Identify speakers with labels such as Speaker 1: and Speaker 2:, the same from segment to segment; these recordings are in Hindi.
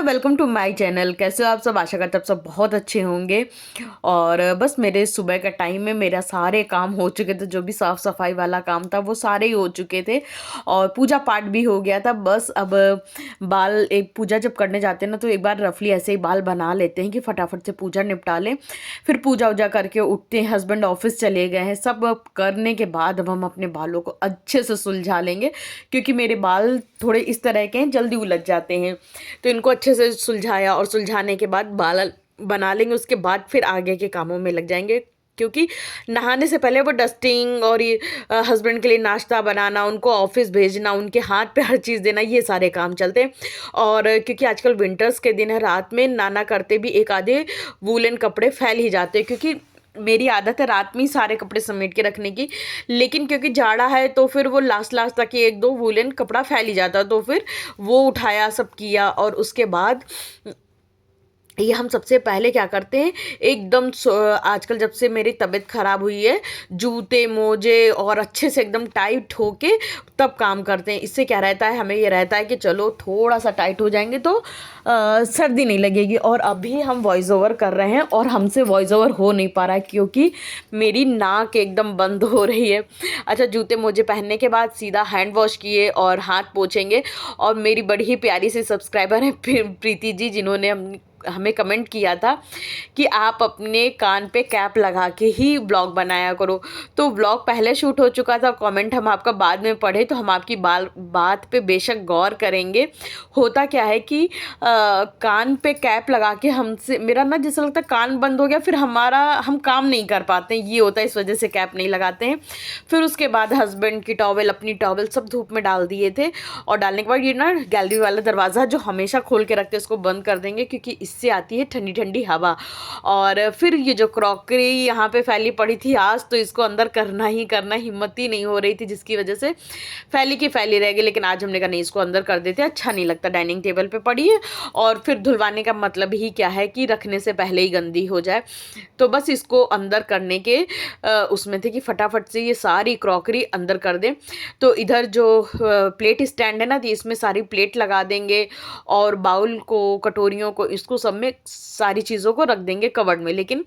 Speaker 1: Welcome to my channel. कैसे हो आप सब? आशा करते हैं आप सब बहुत अच्छे होंगे। और बस मेरे सुबह का टाइम में मेरा सारे काम हो चुके थे, जो भी साफ़ सफाई वाला काम था वो सारे ही हो चुके थे और पूजा पाठ भी हो गया था। बस अब बाल, एक पूजा जब करने जाते हैं ना तो एक बार रफली ऐसे ही बाल बना लेते हैं कि फटाफट से पूजा निपटा लें। फिर पूजा वूजा करके उठते हैं, हस्बैंड ऑफिस चले गए हैं। सब करने के बाद अब हम अपने बालों को अच्छे से सुलझा लेंगे, क्योंकि मेरे बाल थोड़े इस तरह के हैं, जल्दी उलझ जाते हैं। तो इनको अच्छे से सुलझाया और सुलझाने के बाद बाल बना लेंगे। उसके बाद फिर आगे के कामों में लग जाएंगे, क्योंकि नहाने से पहले वो डस्टिंग और ये हस्बैंड के लिए नाश्ता बनाना, उनको ऑफिस भेजना, उनके हाथ पे हर चीज़ देना, ये सारे काम चलते हैं। और क्योंकि आजकल विंटर्स के दिन है, रात में नाना करते भी एक आधे वूलन कपड़े फैल ही जाते हैं, क्योंकि मेरी आदत है रात में ही सारे कपड़े समेट के रखने की। लेकिन क्योंकि जाड़ा है तो फिर वो लास्ट लास्ट तक एक दो वूलन कपड़ा फैल ही जाता, तो फिर वो उठाया, सब किया। और उसके बाद ये हम सबसे पहले क्या करते हैं, एकदम आजकल जब से मेरी तबीयत ख़राब हुई है, जूते मोजे और अच्छे से एकदम टाइट होके तब काम करते हैं। इससे क्या रहता है, हमें ये रहता है कि चलो थोड़ा सा टाइट हो जाएंगे तो सर्दी नहीं लगेगी। और अभी हम वॉइस ओवर कर रहे हैं और हमसे वॉइस ओवर हो नहीं पा रहा है, क्योंकि मेरी नाक एकदम बंद हो रही है। अच्छा, जूते मोजे पहनने के बाद सीधा हैंड वॉश किए और हाथ पोंछेंगे। और मेरी बड़ी ही प्यारी सी सब्सक्राइबर है प्रीति जी, जिन्होंने हमें कमेंट किया था कि आप अपने कान पे कैप लगा के ही ब्लॉग बनाया करो। तो ब्लॉग पहले शूट हो चुका था, कमेंट हम आपका बाद में पढ़े, तो हम आपकी बात पे बेशक गौर करेंगे। होता क्या है कि कान पे कैप लगा के हमसे, मेरा ना जैसा लगता है कान बंद हो गया, फिर हम काम नहीं कर पाते हैं, ये होता है, इस वजह से कैप नहीं लगाते हैं। फिर उसके बाद हस्बैंड की टॉवेल, अपनी टॉवेल सब धूप में डाल दिए थे। और डालने के बाद ये ना गैलरी वाला दरवाज़ा जो हमेशा खोल के रखते हैं, उसको बंद कर देंगे, क्योंकि इससे आती है ठंडी ठंडी हवा। और फिर ये जो क्रॉकरी यहाँ पे फैली पड़ी थी, आज तो इसको अंदर करना ही करना, हिम्मत ही नहीं हो रही थी, जिसकी वजह से फैली की फैली रह गई। लेकिन आज हमने कहा नहीं, इसको अंदर कर देते, अच्छा नहीं लगता, डाइनिंग टेबल पे पड़ी है। और फिर धुलवाने का मतलब ही क्या है कि रखने से पहले ही गंदी हो जाए। तो बस इसको अंदर करने के उसमें थे कि फटाफट से ये सारी क्रॉकरी अंदर कर दें। तो इधर जो प्लेट स्टैंड है ना, तो इसमें सारी प्लेट लगा देंगे और बाउल को, कटोरियों को, इसको सब में सारी चीज़ों को रख देंगे कवर्ड में। लेकिन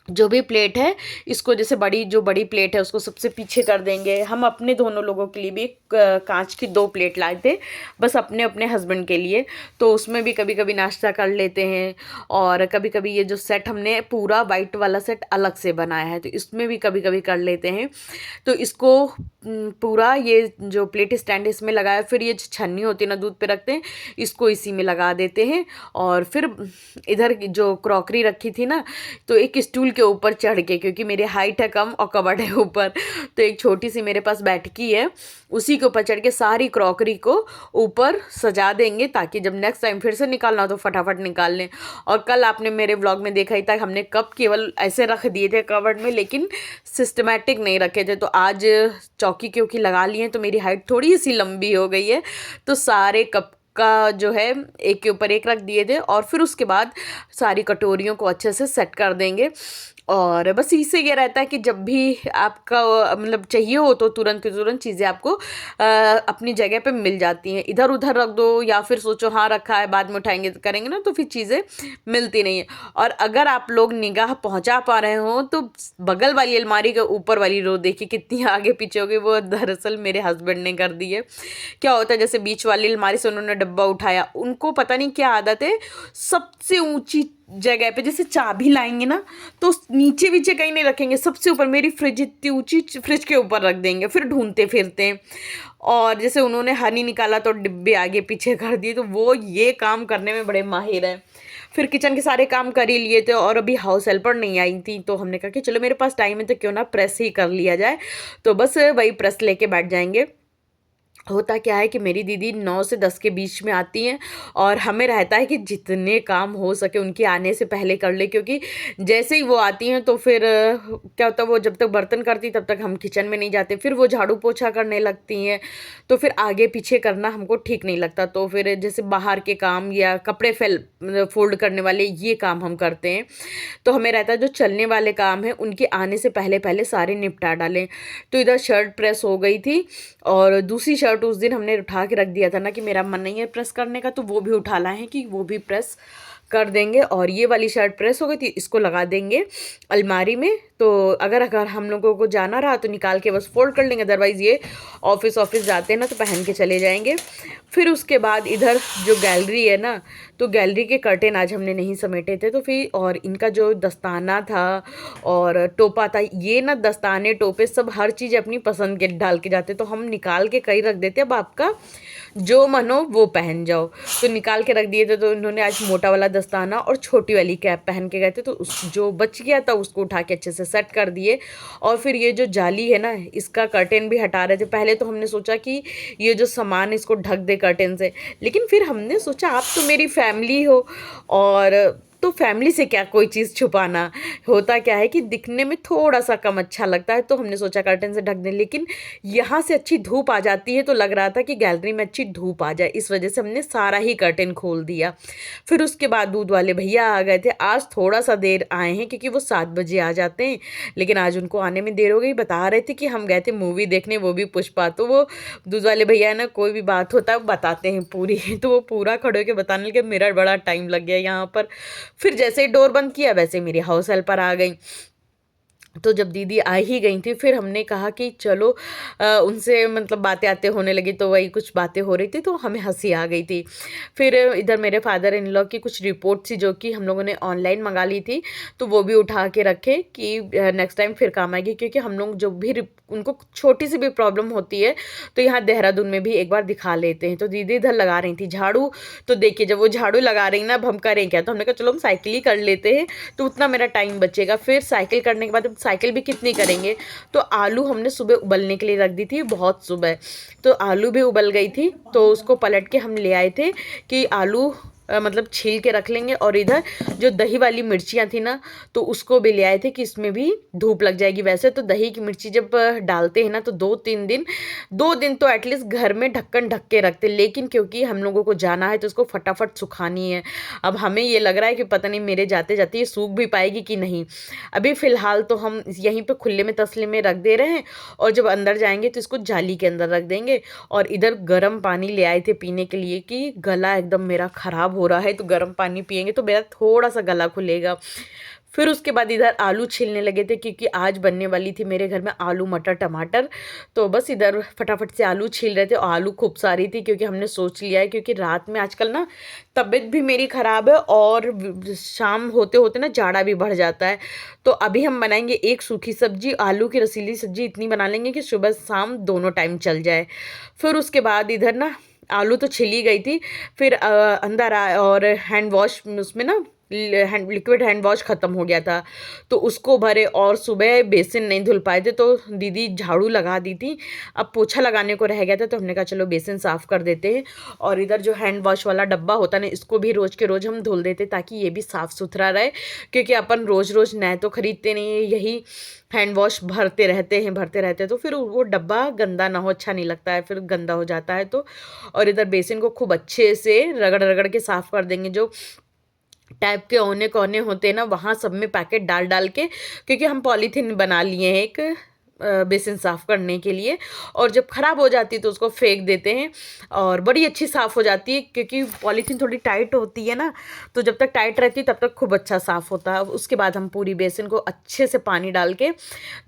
Speaker 1: जो भी प्लेट है, इसको जैसे जो बड़ी प्लेट है उसको सबसे पीछे कर देंगे। हम अपने दोनों लोगों के लिए भी कांच की 2 प्लेट लाए थे, बस अपने अपने हस्बैंड के लिए। तो उसमें भी कभी कभी नाश्ता कर लेते हैं, और कभी कभी ये जो सेट हमने पूरा वाइट वाला सेट अलग से बनाया है, तो इसमें भी कभी कभी कर लेते हैं। तो इसको पूरा ये जो प्लेट स्टैंड इसमें लगाया, फिर ये छन्नी होती है ना दूध पे रखते हैं, इसको इसी में लगा देते हैं। और फिर इधर जो क्रॉकरी रखी थी ना, तो एक स्टूल के ऊपर चढ़ के, क्योंकि मेरी हाइट है कम और कबर्ड है ऊपर, तो एक छोटी सी मेरे पास बैठकी है, उसी के ऊपर चढ़ के सारी क्रॉकरी को ऊपर सजा देंगे, ताकि जब नेक्स्ट टाइम फिर से निकालना हो तो फटाफट निकाल लें। और कल आपने मेरे व्लॉग में देखा ही था, हमने कप केवल ऐसे रख दिए थे कबर्ड में, लेकिन सिस्टमेटिक नहीं रखे थे। तो आज चौकी क्योंकि लगा लिए हैं, तो मेरी हाइट थोड़ी सी लंबी हो गई है, तो सारे कप का जो है एक के ऊपर एक रख दिए थे। और फिर उसके बाद सारी कटोरियों को अच्छे से सेट कर देंगे। और बस इससे ये रहता है कि जब भी आपका मतलब चाहिए हो तो तुरंत की तुरंत चीज़ें आपको अपनी जगह पे मिल जाती हैं। इधर उधर रख दो, या फिर सोचो हाँ रखा है बाद में उठाएंगे तो करेंगे ना, तो फिर चीज़ें मिलती नहीं है। और अगर आप लोग निगाह पहुंचा पा रहे हो तो बगल वाली अलमारी के ऊपर वाली रो देखिए कितनी आगे पीछे हो गई, वो दरअसल मेरे हस्बैंड ने कर दी है। क्या होता है, जैसे बीच वाली अलमारी से उन्होंने डब्बा उठाया, उनको पता नहीं क्या आदत है, सबसे ऊंची जगह पे जैसे चाबी लाएंगे ना, तो नीचे नीचे कहीं नहीं रखेंगे, सबसे ऊपर, मेरी फ्रिज इतनी ऊंची, फ्रिज के ऊपर रख देंगे, फिर ढूंढते फिरते हैं। और जैसे उन्होंने हनी निकाला तो डिब्बे आगे पीछे कर दिए, तो वो ये काम करने में बड़े माहिर हैं। फिर किचन के सारे काम कर ही लिए थे, और अभी हाउस हेल्पर नहीं आई थी, तो हमने कहा कि चलो मेरे पास टाइम है तो क्यों ना प्रेस ही कर लिया जाए। तो बस वही प्रेस लेके बैठ जाएंगे। होता क्या है कि मेरी दीदी 9 से 10 के बीच में आती हैं, और हमें रहता है कि जितने काम हो सके उनके आने से पहले कर ले, क्योंकि जैसे ही वो आती हैं तो फिर क्या होता है, वो जब तक बर्तन करती तब तक हम किचन में नहीं जाते, फिर वो झाड़ू पोछा करने लगती हैं, तो फिर आगे पीछे करना हमको ठीक नहीं लगता। तो फिर जैसे बाहर के काम या कपड़े फोल्ड करने वाले ये काम हम करते हैं, तो हमें रहता है जो चलने वाले काम हैं उनके आने से पहले पहले सारे निपटा डालें। तो इधर शर्ट प्रेस हो गई थी, और दूसरी शर्ट शर्ट उस दिन हमने उठा के रख दिया था ना कि मेरा मन नहीं है प्रेस करने का, तो वो भी उठा लाए हैं कि वो भी प्रेस कर देंगे। और ये वाली शर्ट प्रेस हो गई थी, इसको लगा देंगे अलमारी में। तो अगर अगर हम लोगों को जाना रहा तो निकाल के बस फोल्ड कर लेंगे, अदरवाइज़ ये ऑफिस जाते हैं ना तो पहन के चले जाएंगे। फिर उसके बाद इधर जो गैलरी है ना, तो गैलरी के कर्टेन आज हमने नहीं समेटे थे, तो फिर और इनका जो दस्ताना था और टोपा था, ये ना दस्ताने टोपे सब हर चीज़ अपनी पसंद के डाल के जाते, तो हम निकाल के कहीं रख देते, अब आपका जो मन हो वो पहन जाओ। तो निकाल के रख दिए थे, तो इन्होंने आज मोटा वाला दस्ताना और छोटी वाली कैप पहन के गए थे, तो उस जो बच गया था उसको उठा के अच्छे से सेट कर दिए। और फिर ये जो जाली है ना, इसका कर्टेन भी हटा रहे थे। पहले तो हमने सोचा कि ये जो सामान इसको ढक दे कर्टेन से, लेकिन फिर हमने सोचा आप तो मेरी फैमिली हो, और तो फैमिली से क्या कोई चीज़ छुपाना, होता क्या है कि दिखने में थोड़ा सा कम अच्छा लगता है, तो हमने सोचा कर्टन से ढक दें। लेकिन यहाँ से अच्छी धूप आ जाती है, तो लग रहा था कि गैलरी में अच्छी धूप आ जाए, इस वजह से हमने सारा ही कर्टन खोल दिया। फिर उसके बाद दूध वाले भैया आ गए थे। आज थोड़ा सा देर आए हैं क्योंकि वो 7 बजे आ जाते हैं, लेकिन आज उनको आने में देर हो गई। बता रहे थे कि हम गए थे मूवी देखने, वो भी पुष्पा। तो वो दूध वाले भैया है ना, कोई भी बात होता है वो बताते हैं पूरी तो वो पूरा खड़े होकर बताने लगे, मेरा बड़ा टाइम लग गया यहाँ पर। फिर जैसे ही डोर बंद किया वैसे मेरी हाउस हेल्पर आ गई। तो जब दीदी आ ही गई थी, फिर हमने कहा कि चलो उनसे मतलब बातें आते होने लगी, तो वही कुछ बातें हो रही थी, तो हमें हंसी आ गई थी। फिर इधर मेरे फादर इन लॉ की कुछ रिपोर्ट थी जो कि हम लोगों ने ऑनलाइन मंगा ली थी, तो वो भी उठा के रखे कि नेक्स्ट टाइम फिर काम आएगी। क्योंकि हम लोग जो भी उनको छोटी सी भी प्रॉब्लम होती है तो यहाँ देहरादून में भी एक बार दिखा लेते हैं। तो दीदी इधर लगा रही थी झाड़ू, तो देखिए जब वो झाड़ू लगा रही ना, अब हम करें क्या, तो हमने कहा चलो हम साइकिल ही कर लेते हैं, तो उतना मेरा टाइम बचेगा। फिर साइकिल करने के बाद साइकिल भी कितनी करेंगे, तो आलू हमने सुबह उबलने के लिए रख दी थी, बहुत सुबह, तो आलू भी उबल गई थी, तो उसको पलट के हम ले आए थे कि आलू मतलब छील के रख लेंगे। और इधर जो दही वाली मिर्चियाँ थी ना, तो उसको भी ले आए थे कि इसमें भी धूप लग जाएगी। वैसे तो दही की मिर्ची जब डालते हैं ना, तो 2 दिन तो एटलीस्ट घर में ढक्कन ढक के रखते, लेकिन क्योंकि हम लोगों को जाना है तो उसको फटाफट सुखानी है। अब हमें ये लग रहा है कि पता नहीं मेरे जाते जाते ये सूख भी पाएगी कि नहीं। अभी फ़िलहाल तो हम यहीं पे खुले में तसले में रख दे रहे हैं, और जब अंदर जाएंगे तो इसको जाली के अंदर रख देंगे। और इधर गर्म पानी ले आए थे पीने के लिए कि गला एकदम मेरा ख़राब हो रहा है, तो गर्म पानी पिएंगे तो मेरा थोड़ा सा गला खुलेगा। फिर उसके बाद इधर आलू छीलने लगे थे क्योंकि आज बनने वाली थी मेरे घर में आलू मटर टमाटर, तो बस इधर फटाफट से आलू छील रहे थे। और आलू खूब सारी थी क्योंकि हमने सोच लिया है, क्योंकि रात में आजकल ना तबीयत भी मेरी ख़राब है और शाम होते होते ना जाड़ा भी बढ़ जाता है। तो अभी हम बनाएंगे एक सूखी सब्जी, आलू की रसीली सब्जी इतनी बना लेंगे कि सुबह शाम दोनों टाइम चल जाए। फिर उसके बाद इधर ना आलू तो छिली गई थी, फिर अंदर आए और हैंड वॉश उसमें ना लिक्विड हैंड वॉश ख़त्म हो गया था, तो उसको भरे। और सुबह बेसिन नहीं धुल पाए थे, तो दीदी झाड़ू लगा दी थी, अब पोछा लगाने को रह गया था, तो हमने कहा चलो बेसिन साफ़ कर देते हैं। और इधर जो हैंड वॉश वाला डब्बा होता है ना, इसको भी रोज़ के रोज़ हम धुल देते ताकि ये भी साफ़ सुथरा रहे, क्योंकि अपन रोज़ रोज़ नए तो ख़रीदते नहीं है, यही हैंड वॉश भरते रहते हैं, तो फिर वो डब्बा गंदा ना हो, अच्छा नहीं लगता है, फिर गंदा हो जाता है तो। और इधर बेसिन को खूब अच्छे से रगड़ रगड़ के साफ़ कर देंगे। जो टाइप के औने कोने होते हैं ना, वहाँ सब में पैकेट डाल डाल के, क्योंकि हम पॉलीथीन बना लिए हैं एक बेसिन साफ़ करने के लिए, और जब ख़राब हो जाती है तो उसको फेंक देते हैं और बड़ी अच्छी साफ़ हो जाती है, क्योंकि पॉलीथीन थोड़ी टाइट होती है ना, तो जब तक टाइट रहती है तब तक खूब अच्छा साफ़ होता है। उसके बाद हम पूरी बेसिन को अच्छे से पानी डाल के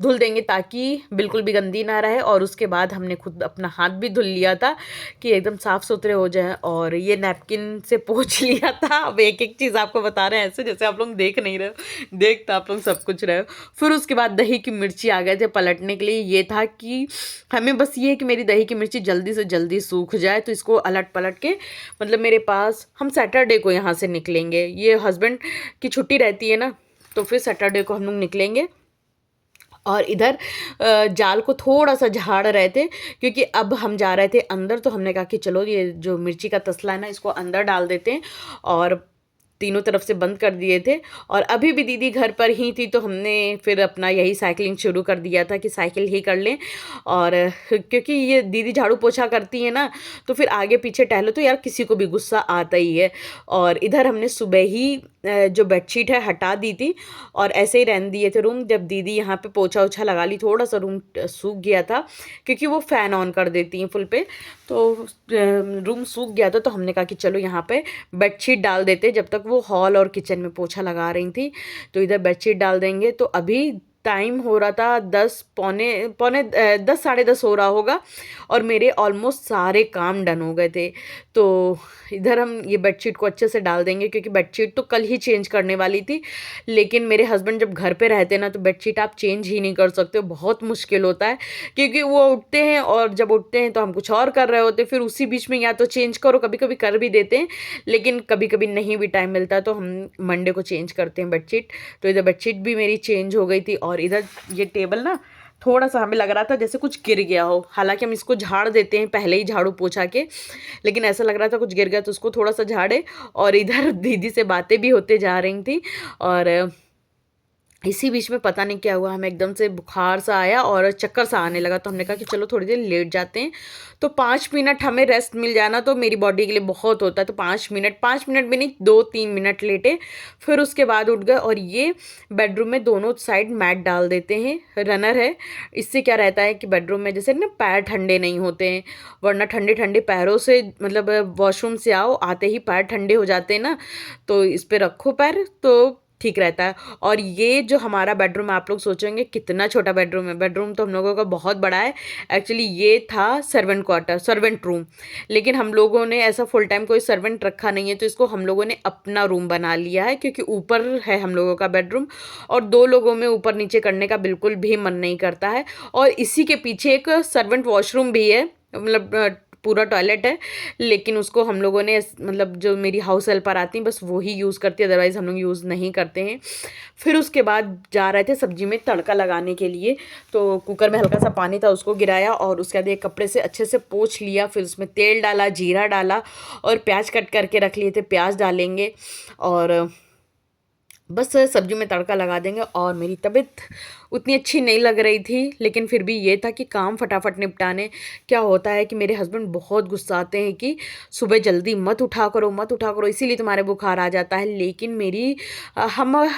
Speaker 1: धुल देंगे ताकि बिल्कुल भी गंदी ना रहे। और उसके बाद हमने खुद अपना हाथ भी धुल लिया था कि एकदम साफ़ सुथरे हो जाएं, और ये नैपकिन से पोंछ लिया था। अब एक एक चीज़ आपको बता रहे हैं ऐसे जैसे आप लोग देख नहीं रहे हो, देख तो आप लोग सब कुछ रहे हो। फिर उसके बाद दही की मिर्ची आ गए थे पलटने के लिए। ये था कि हमें बस ये है कि मेरी दही की मिर्ची जल्दी से जल्दी सूख जाए, तो इसको अलट पलट के, मतलब मेरे पास हम सैटरडे को यहाँ से निकलेंगे, ये हस्बैंड की छुट्टी रहती है ना, तो फिर सैटरडे को हम लोग निकलेंगे। और इधर जाल को थोड़ा सा झाड़ रहे थे क्योंकि अब हम जा रहे थे अंदर, तो हमने कहा कि चलो ये जो मिर्ची का तसला है ना, इसको अंदर डाल देते हैं, और तीनों तरफ से बंद कर दिए थे। और अभी भी दीदी घर पर ही थी, तो हमने फिर अपना यही साइकिलिंग शुरू कर दिया था कि साइकिल ही कर लें। और क्योंकि ये दीदी झाड़ू पोछा करती है ना, तो फिर आगे पीछे टहलो तो यार किसी को भी गुस्सा आता ही है। और इधर हमने सुबह ही जो बेडशीट है हटा दी थी और ऐसे ही रहने दिए थे रूम। जब दीदी यहाँ पे पोछा ओछा लगा ली, थोड़ा सा रूम सूख गया था क्योंकि वो फ़ैन ऑन कर देती हैं फुल पे, तो रूम सूख गया था। तो हमने कहा कि चलो यहाँ पे बेडशीट डाल देते, जब तक वो हॉल और किचन में पोछा लगा रही थी तो इधर बेडशीट डाल देंगे। तो अभी टाइम हो रहा था 10 पौने पौने 10 साढ़े 10 हो रहा होगा और मेरे ऑलमोस्ट सारे काम डन हो गए थे। तो इधर हम ये बेडशीट को अच्छे से डाल देंगे क्योंकि बेडशीट तो कल ही चेंज करने वाली थी, लेकिन मेरे हस्बैंड जब घर पे रहते हैं ना तो बेडशीट आप चेंज ही नहीं कर सकते हो, बहुत मुश्किल होता है क्योंकि वो उठते हैं और जब उठते हैं तो हम कुछ और कर रहे होते हैं, फिर उसी बीच में या तो चेंज करो, कभी कभी कर भी देते हैं लेकिन कभी कभी नहीं भी टाइम मिलता तो हम मंडे को चेंज करते हैं बेडशीट। तो इधर बेडशीट भी मेरी चेंज हो गई थी और इधर ये टेबल ना थोड़ा सा हमें लग रहा था जैसे कुछ गिर गया हो, हालांकि हम इसको झाड़ देते हैं पहले ही झाड़ू पोछा के, लेकिन ऐसा लग रहा था कुछ गिर गया तो उसको थोड़ा सा झाड़े। और इधर दीदी से बातें भी होते जा रही थी और इसी बीच में पता नहीं क्या हुआ, हमें एकदम से बुखार सा आया और चक्कर सा आने लगा। तो हमने कहा कि चलो थोड़ी देर लेट जाते हैं, तो 5 मिनट हमें रेस्ट मिल जाना तो मेरी बॉडी के लिए बहुत होता है। तो 5 मिनट भी नहीं, 2-3 मिनट लेटे, फिर उसके बाद उठ गए। और ये बेडरूम में दोनों साइड मैट डाल देते हैं, रनर है। इससे क्या रहता है कि बेडरूम में जैसे ना पैर ठंडे नहीं होते हैं, वरना ठंडे ठंडे पैरों से मतलब वॉशरूम से आओ आते ही पैर ठंडे हो जाते हैं ना, तो इस पर रखो पैर तो ठीक रहता है। और ये जो हमारा बेडरूम है, आप लोग सोचेंगे कितना छोटा बेडरूम है, बेडरूम तो हम लोगों का बहुत बड़ा है। एक्चुअली ये था सर्वेंट क्वार्टर, सर्वेंट रूम, लेकिन हम लोगों ने ऐसा फुल टाइम कोई सर्वेंट रखा नहीं है तो इसको हम लोगों ने अपना रूम बना लिया है क्योंकि ऊपर है हम लोगों का बेडरूम और 2 लोगों में ऊपर नीचे करने का बिल्कुल भी मन नहीं करता है। और इसी के पीछे एक सर्वेंट वॉशरूम भी है, मतलब पूरा टॉयलेट है, लेकिन उसको हम लोगों ने मतलब जो मेरी हाउस हेल्पर आती हैं बस वो ही यूज़ करती है, अदरवाइज़ हम लोग यूज़ नहीं करते हैं। फिर उसके बाद जा रहे थे सब्जी में तड़का लगाने के लिए, तो कुकर में हल्का सा पानी था उसको गिराया और उसके बाद एक कपड़े से अच्छे से पोंछ लिया, फिर उसमें तेल डाला, जीरा डाला और प्याज कट करके रख लिए थे, प्याज डालेंगे और बस सब्जी में तड़का लगा देंगे। और मेरी तबीयत उतनी अच्छी नहीं लग रही थी, लेकिन फिर भी ये था कि काम फटाफट निपटाने। क्या होता है कि मेरे हस्बैंड बहुत गुस्साते हैं कि सुबह जल्दी मत उठा करो, मत उठा करो, इसीलिए तुम्हारे बुखार आ जाता है। लेकिन मेरी हम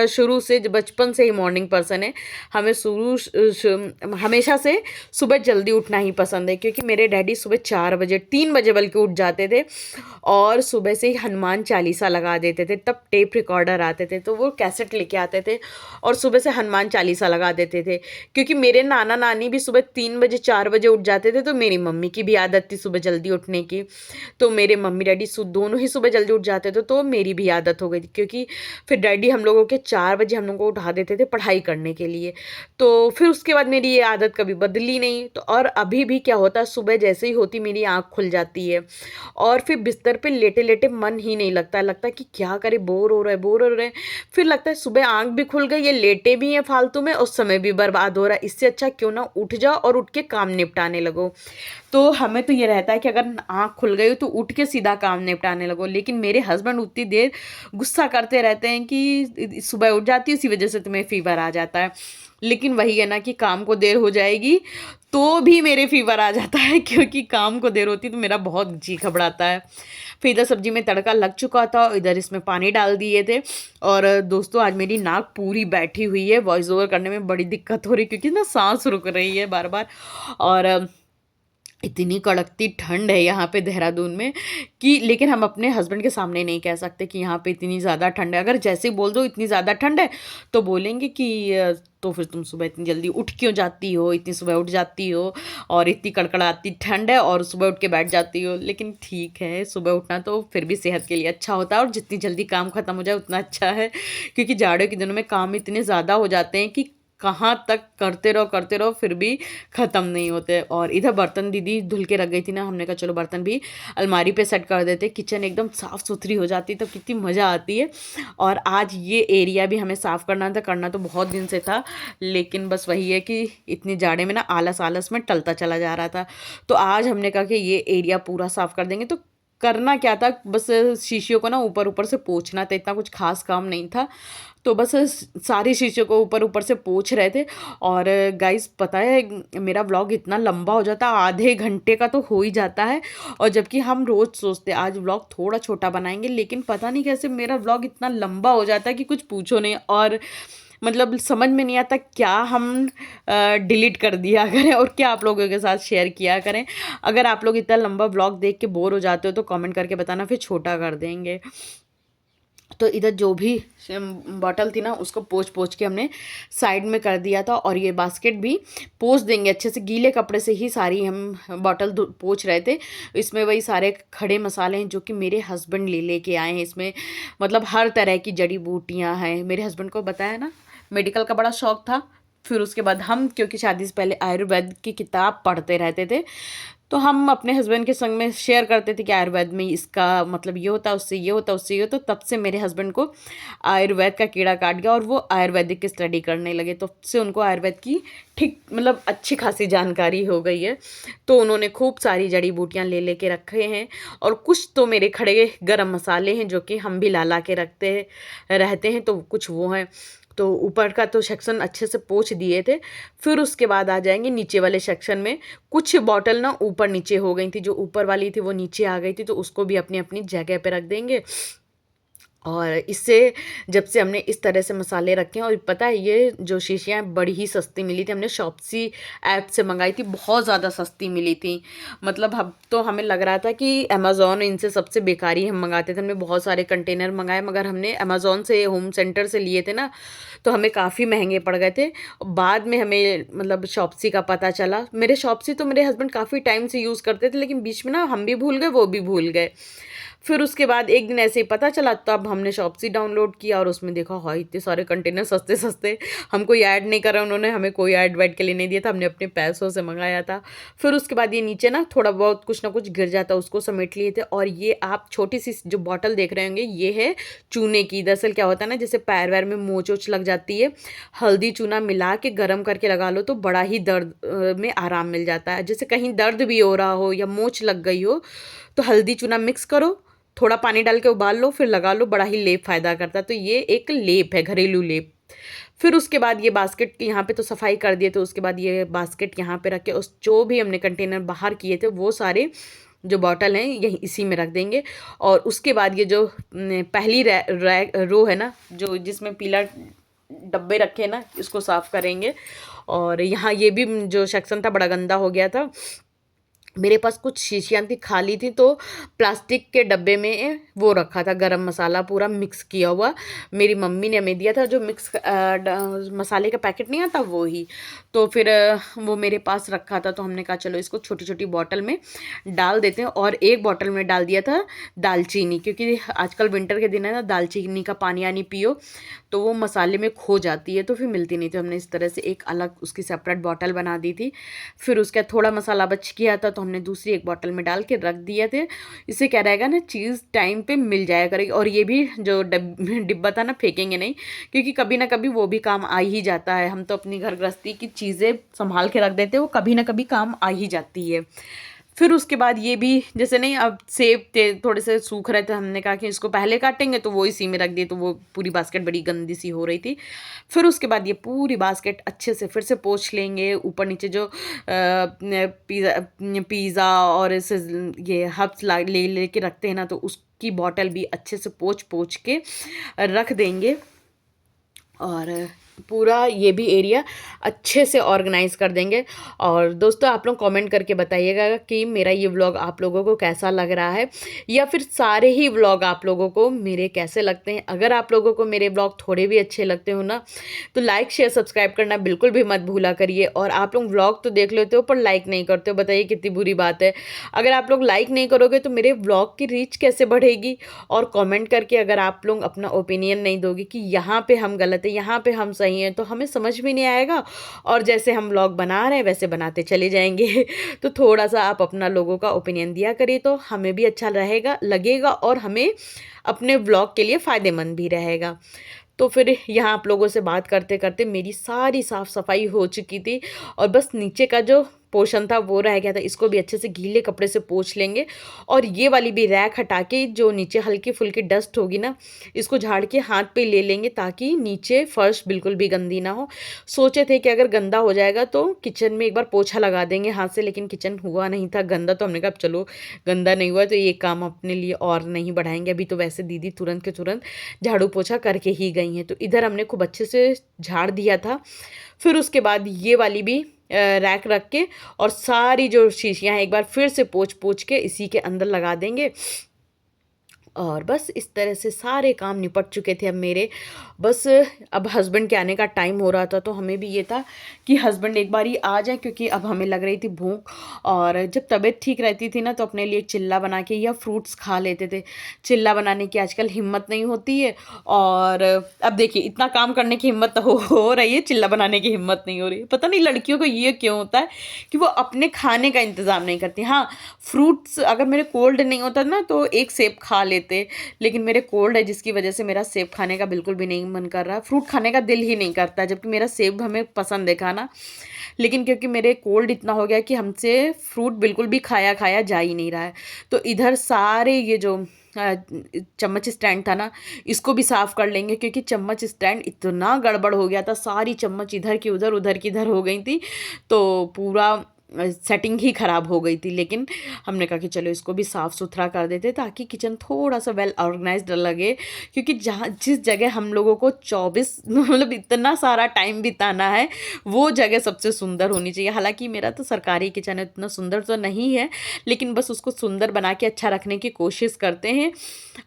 Speaker 1: शुरू से बचपन से ही मॉर्निंग पर्सन है, हमें हमेशा से सुबह जल्दी उठना ही पसंद है क्योंकि मेरे डैडी सुबह 4 बजे 3 बजे बल्कि उठ जाते थे और सुबह से ही हनुमान चालीसा लगा देते थे। तब टेप रिकॉर्डर आते थे तो वो कैसेट लेके आते थे और सुबह से हनुमान चालीसा लगा देते थे। क्योंकि मेरे नाना नानी भी सुबह 3 बजे 4 बजे उठ जाते थे तो मेरी मम्मी की भी आदत थी सुबह जल्दी उठने की, तो मेरे मम्मी डैडी दोनों ही सुबह जल्दी उठ जाते थे तो मेरी भी आदत हो गई थी। क्योंकि फिर डैडी हम लोगों के 4 बजे हम लोगों को उठा देते थे पढ़ाई करने के लिए, तो फिर उसके बाद मेरी ये आदत कभी बदली नहीं। तो और अभी भी क्या होता है, सुबह जैसे ही होती मेरी आँख खुल जाती है और फिर बिस्तर पे लेटे लेटे मन ही नहीं लगता, लगता है कि क्या करे, बोर हो रहा है, बोर हो रहे हैं। फिर लगता है सुबह आँख भी खुल गई, ये लेटे भी हैं फालतू में और समय भी बर्बाद हो रहा है, इससे अच्छा क्यों ना उठ जाओ और उठ के काम निपटाने लगो। तो हमें तो ये रहता है कि अगर आँख खुल गई तो उठ के सीधा काम निपटाने लगो, लेकिन मेरे हस्बैंड उतनी देर गुस्सा करते रहते हैं कि सुबह उठ जाती है इसी वजह से तुम्हें फीवर आ जाता है। लेकिन वही है ना कि काम को देर हो जाएगी तो भी मेरे फीवर आ जाता है क्योंकि काम को देर होती तो मेरा बहुत जी घबराता है। फिर इधर सब्जी में तड़का लग चुका था, इधर इसमें पानी डाल दिए थे। और दोस्तों आज मेरी नाक पूरी बैठी हुई है, वॉइस ओवर करने में बड़ी दिक्कत हो रही क्योंकि ना सांस रुक रही है बार बार। और इतनी कड़कती ठंड है यहाँ पे देहरादून में कि लेकिन हम अपने हस्बैंड के सामने नहीं कह सकते कि यहाँ पे इतनी ज़्यादा ठंड है। अगर जैसे ही बोल दो इतनी ज़्यादा ठंड है तो बोलेंगे कि तो फिर तुम सुबह इतनी जल्दी उठ क्यों जाती हो, इतनी सुबह उठ जाती हो और इतनी कड़कड़ाती ठंड है और सुबह उठ के बैठ जाती हो। लेकिन ठीक है, सुबह उठना तो फिर भी सेहत के लिए अच्छा होता है और जितनी जल्दी काम ख़त्म हो जाए उतना अच्छा है क्योंकि जाड़ों के दिनों में काम इतने ज़्यादा हो जाते हैं कि कहाँ तक करते रहो फिर भी ख़त्म नहीं होते। और इधर बर्तन दीदी धुल के रख गई थी ना, हमने कहा चलो बर्तन भी अलमारी पे सेट कर देते, किचन एकदम साफ़ सुथरी हो जाती तो कितनी मज़ा आती है। और आज ये एरिया भी हमें साफ़ करना था, करना तो बहुत दिन से था, लेकिन बस वही है कि इतनी जाड़े में ना आलस आलस में टलता चला जा रहा था। तो आज हमने कहा कि ये एरिया पूरा साफ़ कर देंगे। तो करना क्या था, बस शीशियों को ना ऊपर ऊपर से पोंछना था, इतना कुछ खास काम नहीं था। तो बस सारी शीशियों को ऊपर ऊपर से पोंछ रहे थे। और गाइस पता है मेरा व्लॉग इतना लंबा हो जाता है, आधे घंटे का तो हो ही जाता है। और जबकि हम रोज़ सोचते हैं आज व्लॉग थोड़ा छोटा बनाएंगे, लेकिन पता नहीं कैसे मेरा व्लॉग इतना लंबा हो जाता है कि कुछ पूछो नहीं। और मतलब समझ में नहीं आता क्या हम डिलीट कर दिया करें और क्या आप लोगों के साथ शेयर किया करें। अगर आप लोग इतना लंबा व्लॉग देख के बोर हो जाते हो तो कमेंट करके बताना, फिर छोटा कर देंगे। तो इधर जो भी बॉटल थी ना उसको पोंछ पोंछ के हमने साइड में कर दिया था। और ये बास्केट भी पोंछ देंगे अच्छे से, गीले कपड़े से ही सारी हम बॉटल पोंछ रहे थे। इसमें वही सारे खड़े मसाले हैं जो कि मेरे हस्बैंड लेके आए हैं। इसमें मतलब हर तरह की जड़ी बूटियां हैं। मेरे हस्बैंड को बताया ना मेडिकल का बड़ा शौक था। फिर उसके बाद हम क्योंकि शादी से पहले आयुर्वेद की किताब पढ़ते रहते थे, तो हम अपने हस्बैंड के संग में शेयर करते थे कि आयुर्वेद में इसका मतलब ये होता है, उससे ये होता है, उससे ये होता है। तो तब से मेरे हस्बैंड को आयुर्वेद का कीड़ा काट गया और वो आयुर्वेदिक की स्टडी करने लगे। तो से उनको आयुर्वेद की ठीक मतलब अच्छी खासी जानकारी हो गई है। तो उन्होंने खूब सारी जड़ी बूटियाँ लेके रखे हैं। और कुछ तो मेरे खड़े गरम मसाले हैं जो कि हम भी ला के रहते हैं, तो कुछ वो हैं। तो ऊपर का तो सेक्शन अच्छे से पोंछ दिए थे। फिर उसके बाद आ जाएंगे नीचे वाले सेक्शन में। कुछ बॉटल ना ऊपर नीचे हो गई थी, जो ऊपर वाली थी वो नीचे आ गई थी, तो उसको भी अपनी अपनी जगह पे रख देंगे। और इससे जब से हमने इस तरह से मसाले रखे हैं, और पता है ये जो शीशियाँ बड़ी ही सस्ती मिली थी, हमने शॉप्सी ऐप से मंगाई थी, बहुत ज़्यादा सस्ती मिली थी। मतलब अब तो हमें लग रहा था कि अमेज़ॉन इनसे सबसे बेकार ही हम मंगाते थे। हमने बहुत सारे कंटेनर मंगाए, मगर हमने अमेज़ॉन से होम सेंटर से लिए थे ना, तो हमें काफ़ी महंगे पड़ गए थे। बाद में हमें मतलब शॉप्सी का पता चला। मेरे शॉप्सी तो मेरे हस्बैंड काफ़ी टाइम से यूज़ करते थे, लेकिन बीच में ना हम भी भूल गए, वो भी भूल गए। फिर उसके बाद एक दिन ऐसे ही पता चला, तब हमने शॉप्सी डाउनलोड किया और उसमें देखा हाय इतने सारे कंटेनर सस्ते सस्ते। हम कोई ऐड नहीं करा, उन्होंने हमें कोई ऐड वैड के लिए नहीं दिया था, हमने अपने पैसों से मंगाया था। फिर उसके बाद ये नीचे ना थोड़ा बहुत कुछ ना कुछ गिर जाता, उसको समेट लिए थे। और ये आप छोटी सी जो बॉटल देख रहे होंगे ये है चूने की। दरअसल क्या होता है ना, जैसे पैर वैर में मोच वोच लग जाती है, हल्दी चूना मिला के गर्म करके लगा लो तो बड़ा ही दर्द में आराम मिल जाता है। जैसे कहीं दर्द भी हो रहा हो या मोच लग गई हो, तो हल्दी चूना मिक्स करो, थोड़ा पानी डाल के उबाल लो, फिर लगा लो, बड़ा ही लेप फ़ायदा करता है। तो ये एक लेप है, घरेलू लेप। फिर उसके बाद ये बास्केट की यहाँ पे तो सफाई कर दिए, तो उसके बाद ये बास्केट यहाँ पे रख के उस जो भी हमने कंटेनर बाहर किए थे वो सारे जो बॉटल हैं यही इसी में रख देंगे। और उसके बाद ये जो पहली रो है ना, जो जिसमें पीला डब्बे रखे हैं ना, इसको साफ़ करेंगे। और यहाँ ये भी जो सेक्शन था बड़ा गंदा हो गया था। मेरे पास कुछ शीशियाँ थी खाली थी, तो प्लास्टिक के डब्बे में वो रखा था गरम मसाला पूरा मिक्स किया हुआ। मेरी मम्मी ने हमें दिया था जो मिक्स मसाले का पैकेट नहीं आता वो ही। तो फिर वो मेरे पास रखा था, तो हमने कहा चलो इसको छोटी छोटी बॉटल में डाल देते हैं। और एक बॉटल में डाल दिया था दालचीनी, क्योंकि आजकल विंटर के दिन है ना, दालचीनी का पानी आनी पियो तो वो मसाले में खो जाती है, तो फिर मिलती नहीं। तो हमने इस तरह से एक अलग उसकी सेपरेट बॉटल बना दी थी। फिर उसका थोड़ा मसाला बच गया था, तो हमने दूसरी एक बॉटल में डाल के रख दिए थे। इससे क्या रहेगा ना, चीज़ टाइम पे मिल जाया करेगी। और ये भी जो डिब्बा था ना, फेंकेंगे नहीं, क्योंकि कभी ना कभी वो भी काम आ ही जाता है। हम तो अपनी घर गृहस्थी की चीज़ें संभाल के रख देते हैं, वो कभी ना कभी काम आ ही जाती है। फिर उसके बाद ये भी जैसे नहीं, अब सेब थोड़े से सूख रहे थे, हमने कहा कि इसको पहले काटेंगे, तो वो इसी में रख दिए, तो वो पूरी बास्केट बड़ी गंदी सी हो रही थी। फिर उसके बाद ये पूरी बास्केट अच्छे से फिर से पोंछ लेंगे। ऊपर नीचे जो पिज़्ज़ा और इसे ये हब्स ले के रखते हैं ना, तो उसकी बॉटल भी अच्छे से पोंछ के रख देंगे। और पूरा ये भी एरिया अच्छे से ऑर्गेनाइज़ कर देंगे। और दोस्तों आप लोग कमेंट करके बताइएगा कि मेरा ये व्लॉग आप लोगों को कैसा लग रहा है, या फिर सारे ही व्लॉग आप लोगों को मेरे कैसे लगते हैं। अगर आप लोगों को मेरे व्लॉग थोड़े भी अच्छे लगते हो ना, तो लाइक शेयर सब्सक्राइब करना बिल्कुल भी मत भूला करिए। और आप लोग व्लॉग तो देख लेते हो पर लाइक नहीं करते हो, बताइए कितनी बुरी बात है। अगर आप लोग लाइक नहीं करोगे तो मेरे व्लॉग की रीच कैसे बढ़ेगी। और कमेंट करके अगर आप लोग अपना ओपिनियन नहीं दोगे कि यहाँ पे हम गलत है, यहाँ पे हम सही हैं, तो हमें समझ भी नहीं आएगा। और जैसे हम व्लॉग बना रहे हैं वैसे बनाते चले जाएंगे। तो थोड़ा सा आप अपना लोगों का ओपिनियन दिया करिए, तो हमें भी अच्छा लगेगा और हमें अपने व्लॉग के लिए फ़ायदेमंद भी रहेगा। तो फिर यहाँ आप लोगों से बात करते करते मेरी सारी साफ़ सफाई हो चुकी थी, और बस नीचे का जो पोर्शन था वो रह गया था, इसको भी अच्छे से गीले कपड़े से पोंछ लेंगे। और ये वाली भी रैक हटा के जो नीचे हल्की फुल्की डस्ट होगी ना, इसको झाड़ के हाथ पे ले लेंगे ताकि नीचे फर्श बिल्कुल भी गंदी ना हो। सोचे थे कि अगर गंदा हो जाएगा तो किचन में एक बार पोछा लगा देंगे हाथ से, लेकिन किचन हुआ नहीं था गंदा, तो हमने कहा चलो गंदा नहीं हुआ तो ये काम अपने लिए और नहीं बढ़ाएंगे। अभी तो वैसे दीदी तुरंत के तुरंत झाड़ू पोछा करके ही गई हैं, तो इधर हमने खूब अच्छे से झाड़ दिया था। फिर उसके बाद ये वाली भी रैक रख के और सारी जो शीशियाँ हैं एक बार फिर से पोंछ पोंछ के इसी के अंदर लगा देंगे। और बस इस तरह से सारे काम निपट चुके थे अब मेरे। बस अब हस्बैंड के आने का टाइम हो रहा था, तो हमें भी ये था कि हस्बैंड एक बार ही आ जाए, क्योंकि अब हमें लग रही थी भूख। और जब तबीयत ठीक रहती थी ना तो अपने लिए चिल्ला बना के या फ्रूट्स खा लेते थे। चिल्ला बनाने की आजकल हिम्मत नहीं होती है, और अब देखिए इतना काम करने की हिम्मत तो हो रही है, चिल्ला बनाने की हिम्मत नहीं हो रही है। पता नहीं लड़कियों को ये क्यों होता है कि वो अपने खाने का इंतज़ाम नहीं करती। हाँ, फ्रूट्स अगर मेरे कोल्ड नहीं होता ना तो एक सेब खा लेते, लेकिन मेरे कोल्ड है जिसकी वजह से मेरा सेब खाने का बिल्कुल भी नहीं मन कर रहा। फ्रूट खाने का दिल ही नहीं करता, जबकि मेरा सेब हमें पसंद है खाना, लेकिन क्योंकि मेरे कोल्ड इतना हो गया कि हमसे फ्रूट बिल्कुल भी खाया खाया जा ही नहीं रहा है। तो इधर सारे ये जो चम्मच स्टैंड था ना, इसको भी साफ़ कर लेंगे, क्योंकि चम्मच स्टैंड इतना गड़बड़ हो गया था, सारी चम्मच इधर की उधर हो गई थी, तो पूरा सेटिंग ही ख़राब हो गई थी। लेकिन हमने कहा कि चलो इसको भी साफ़ सुथरा कर देते ताकि किचन थोड़ा सा वेल ऑर्गेनाइज्ड लगे, क्योंकि जहाँ जिस जगह हम लोगों को 24 मतलब इतना सारा टाइम बिताना है वो जगह सबसे सुंदर होनी चाहिए। हालांकि मेरा तो सरकारी किचन है, इतना सुंदर तो नहीं है, लेकिन बस उसको सुंदर बना के अच्छा रखने की कोशिश करते हैं।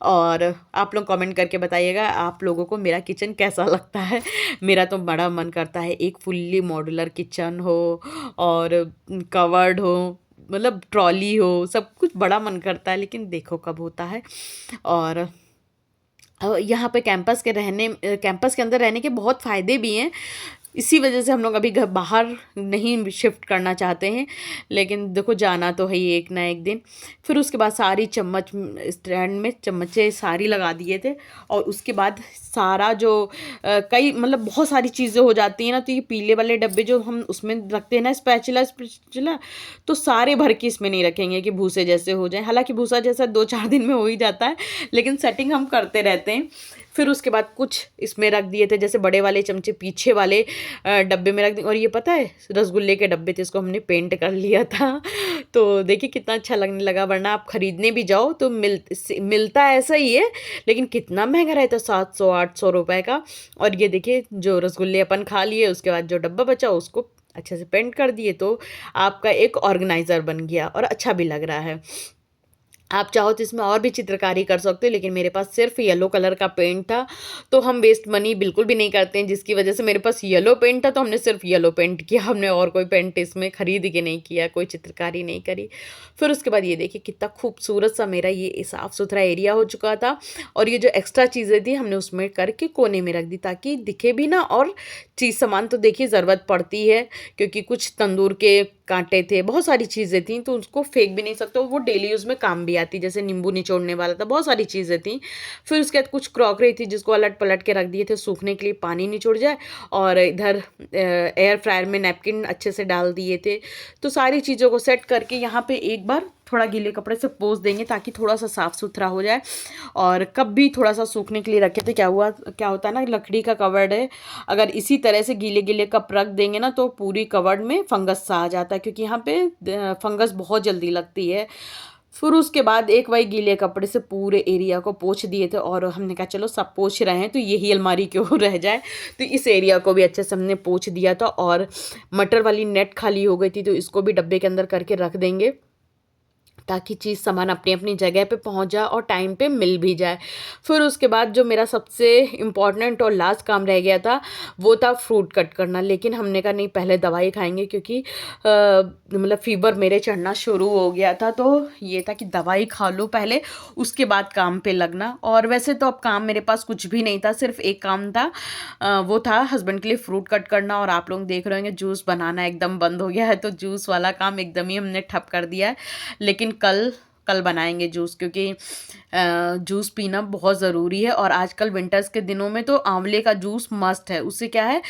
Speaker 1: और आप लोग कमेंट करके बताइएगा आप लोगों को मेरा किचन कैसा लगता है। मेरा तो बड़ा मन करता है एक फुल्ली मॉड्यूलर किचन हो और कवर्ड हो, मतलब ट्रॉली हो, सब कुछ बड़ा मन करता है, लेकिन देखो कब होता है। और यहाँ पे कैंपस के अंदर रहने के बहुत फ़ायदे भी हैं, इसी वजह से हम लोग अभी घर बाहर नहीं शिफ्ट करना चाहते हैं, लेकिन देखो जाना तो है ही एक ना एक दिन। फिर उसके बाद सारी चम्मच स्टैंड में चम्मचें सारी लगा दिए थे, और उसके बाद सारा जो कई मतलब बहुत सारी चीज़ें हो जाती हैं ना, तो ये पीले वाले डब्बे जो हम उसमें रखते हैं ना स्पैचुला, तो सारे भर के इसमें नहीं रखेंगे कि भूसे जैसे हो जाए। हालांकि भूसा जैसा 2-4 दिन में हो ही जाता है, लेकिन सेटिंग हम करते रहते हैं। फिर उसके बाद कुछ इसमें रख दिए थे, जैसे बड़े वाले चमचे पीछे वाले डब्बे में रख दिए। और ये पता है रसगुल्ले के डब्बे थे, इसको हमने पेंट कर लिया था, तो देखिए कितना अच्छा लगने लगा। वरना आप ख़रीदने भी जाओ तो मिलता ऐसा ही है, लेकिन कितना महंगा रहता है, 700-800 रुपए का। और ये देखिए जो रसगुल्ले अपन खा लिए, उसके बाद जो डब्बा बचा उसको अच्छे से पेंट कर दिए, तो आपका एक ऑर्गेनाइज़र बन गया और अच्छा भी लग रहा है। आप चाहो तो इसमें और भी चित्रकारी कर सकते हो, लेकिन मेरे पास सिर्फ येलो कलर का पेंट था, तो हम वेस्ट मनी बिल्कुल भी नहीं करते हैं, जिसकी वजह से मेरे पास येलो पेंट था तो हमने सिर्फ येलो पेंट किया, हमने और कोई पेंट इसमें ख़रीद के नहीं किया, कोई चित्रकारी नहीं करी। फिर उसके बाद ये देखिए कितना खूबसूरत सा मेरा ये साफ़ सुथरा एरिया हो चुका था, और ये जो एक्स्ट्रा चीज़ें थी हमने उसमें करके कोने में रख दी ताकि दिखे भी ना। और सामान तो देखिए ज़रूरत पड़ती है, क्योंकि कुछ तंदूर के कांटे थे, बहुत सारी चीज़ें थी, तो उसको फेंक भी नहीं सकते, वो डेली यूज़ में काम भी आती, जैसे नींबू निचोड़ने वाला था, बहुत सारी चीज़ें थी। फिर उसके बाद कुछ क्रॉकरी थी जिसको अलट पलट के रख दिए थे सूखने के लिए, पानी निचोड़ जाए। और इधर एयर फ्रायर में नैपकिन अच्छे से डाल दिए थे। तो सारी चीज़ों को सेट करके यहाँ पे एक बार थोड़ा गीले कपड़े से पोंछ देंगे ताकि थोड़ा सा साफ़ सुथरा हो जाए। और कब भी थोड़ा सा सूखने के लिए रखे थे, क्या होता है ना, लकड़ी का कवर्ड है, अगर इसी तरह से गीले गीले कप रख देंगे ना तो पूरी कवर्ड में फंगस सा आ जाता है, क्योंकि यहाँ पे फंगस बहुत जल्दी लगती है। फिर उसके बाद एक वही गीले कपड़े से पूरे एरिया को पोंछ दिए थे, और हमने कहा चलो सब पोंछ रहे हैं तो यही अलमारी क्यों रह जाए, तो इस एरिया को भी अच्छे से हमने पोंछ दिया था। और मटर वाली नेट खाली हो गई थी, तो इसको भी डब्बे के अंदर करके रख देंगे ताकि चीज़ सामान अपनी अपनी जगह पे पहुंच जाए और टाइम पे मिल भी जाए। फिर उसके बाद जो मेरा सबसे इम्पॉर्टेंट और लास्ट काम रह गया था वो था फ्रूट कट करना, लेकिन हमने कहा नहीं पहले दवाई खाएंगे, क्योंकि मतलब फ़ीवर मेरे चढ़ना शुरू हो गया था, तो ये था कि दवाई खा लो पहले, उसके बाद काम पे लगना। और वैसे तो अब काम मेरे पास कुछ भी नहीं था, सिर्फ एक काम था, वो था हस्बैंड के लिए फ्रूट कट करना। और आप लोग देख रहे होंगे जूस बनाना एकदम बंद हो गया है, तो जूस वाला काम एकदम ही हमने ठप कर दिया है, लेकिन कल बनाएंगे जूस, क्योंकि जूस पीना बहुत ज़रूरी है। और आजकल विंटर्स के दिनों में तो आंवले का जूस मस्ट है, उससे क्या है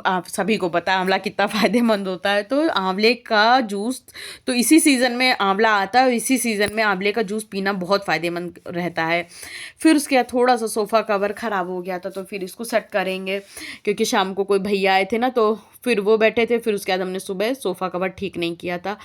Speaker 1: आप सभी को पता है आंवला कितना फ़ायदेमंद होता है। तो आंवले का जूस, तो इसी सीज़न में आंवला आता है और इसी सीज़न में आंवले का जूस पीना बहुत फ़ायदेमंद रहता है। फिर उसके बाद थोड़ा सा सोफ़ा कवर ख़राब हो गया था, तो फिर इसको सेट करेंगे, क्योंकि शाम को कोई भैया आए थे ना, तो फिर वो बैठे थे। फिर उसके बाद हमने सुबह सोफ़ा कवर ठीक नहीं किया था।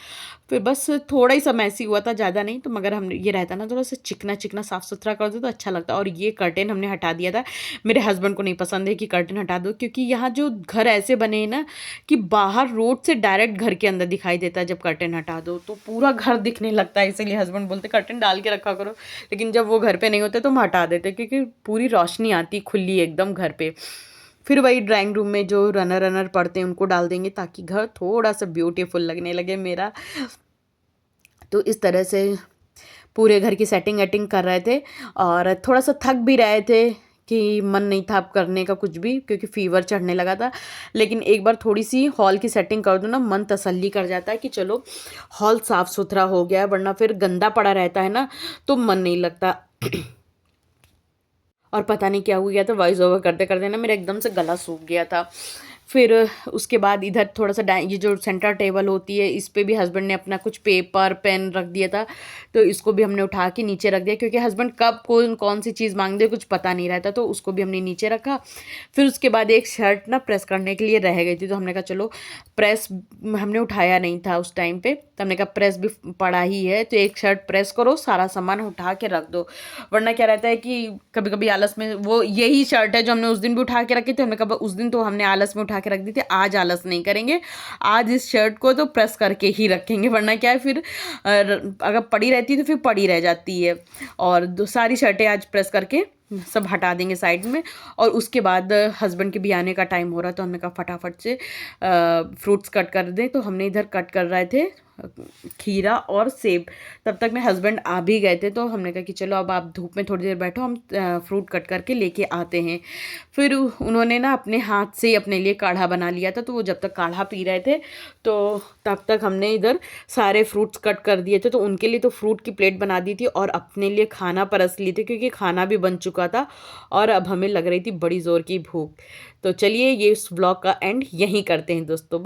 Speaker 1: फिर बस थोड़ा ही सा मैसी हुआ था, ज़्यादा नहीं। तो मगर हम ये रहता ना, थोड़ा सा चिकना चिकना साफ़ सुथरा कर दो तो अच्छा लगता है। और ये कर्टेन हमने हटा दिया था। मेरे हस्बैंड को नहीं पसंद है कि कर्टेन हटा दो, क्योंकि यहाँ जो घर ऐसे बने हैं ना कि बाहर रोड से डायरेक्ट घर के अंदर दिखाई देता है। जब कर्टेन हटा दो तो पूरा घर दिखने लगता है, इसीलिए हस्बैंड बोलते कर्टेन डाल के रखा करो। लेकिन जब वो घर पे नहीं होते तो हम हटा देते, क्योंकि पूरी रोशनी आती खुली एकदम घर पे। फिर वही ड्राइंग रूम में जो रनर रनर पड़ते हैं उनको डाल देंगे, ताकि घर थोड़ा सा ब्यूटीफुल लगने लगे मेरा। तो इस तरह से पूरे घर की सेटिंग वेटिंग कर रहे थे, और थोड़ा सा थक भी रहे थे कि मन नहीं था अब करने का कुछ भी, क्योंकि फ़ीवर चढ़ने लगा था। लेकिन एक बार थोड़ी सी हॉल की सेटिंग कर दो ना, मन तसल्ली कर जाता है कि चलो हॉल साफ़ सुथरा हो गया है, वरना फिर गंदा पड़ा रहता है ना तो मन नहीं लगता। और पता नहीं क्या हो गया था, वॉइस ओवर करते करते ना मेरा एकदम से गला सूख गया था। फिर उसके बाद इधर थोड़ा सा ये जो सेंटर टेबल होती है, इस पे भी हस्बैंड ने अपना कुछ पेपर पेन रख दिया था, तो इसको भी हमने उठा के नीचे रख दिया, क्योंकि हस्बैंड कब कौन कौन सी चीज़ मांग दे कुछ पता नहीं रहता। तो उसको भी हमने नीचे रखा। फिर उसके बाद एक शर्ट ना प्रेस करने के लिए रह गई थी, तो हमने कहा चलो प्रेस, हमने उठाया नहीं था उस टाइम पे, तो हमने कहा प्रेस भी पड़ा ही है तो एक शर्ट प्रेस करो, सारा सामान उठा के रख दो। वरना क्या रहता है कि कभी कभी आलस में, वो यही शर्ट है जो हमने उस दिन भी उठा के रखी थी, हमने कहा उस दिन तो हमने आलस में उठा के रख दी थी, आज आलस नहीं करेंगे, आज इस शर्ट को तो प्रेस करके ही रखेंगे। वरना क्या है फिर अगर पड़ी रहती है तो फिर पड़ी रह जाती है। और सारी शर्टें आज प्रेस करके सब हटा देंगे साइड में। और उसके बाद हस्बैंड के भी आने का टाइम हो रहा, तो हमने कहा फटाफट से फ्रूट्स कट कर दें। तो हमने इधर कट कर रहे थे खीरा और सेब, तब तक में हस्बैंड आ भी गए थे। तो हमने कहा कि चलो अब आप धूप में थोड़ी देर बैठो, हम फ्रूट कट करके लेके आते हैं। फिर उन्होंने ना अपने हाथ से ही अपने लिए काढ़ा बना लिया था, तो वो जब तक काढ़ा पी रहे थे तो तब तक हमने इधर सारे फ्रूट्स कट कर दिए थे। तो उनके लिए तो फ्रूट की प्लेट बना दी थी, और अपने लिए खाना परस लिए थे, क्योंकि खाना भी बन चुका था और अब हमें लग रही थी बड़ी ज़ोर की भूख। तो चलिए ये इस व्लॉग का एंड यहीं करते हैं दोस्तों।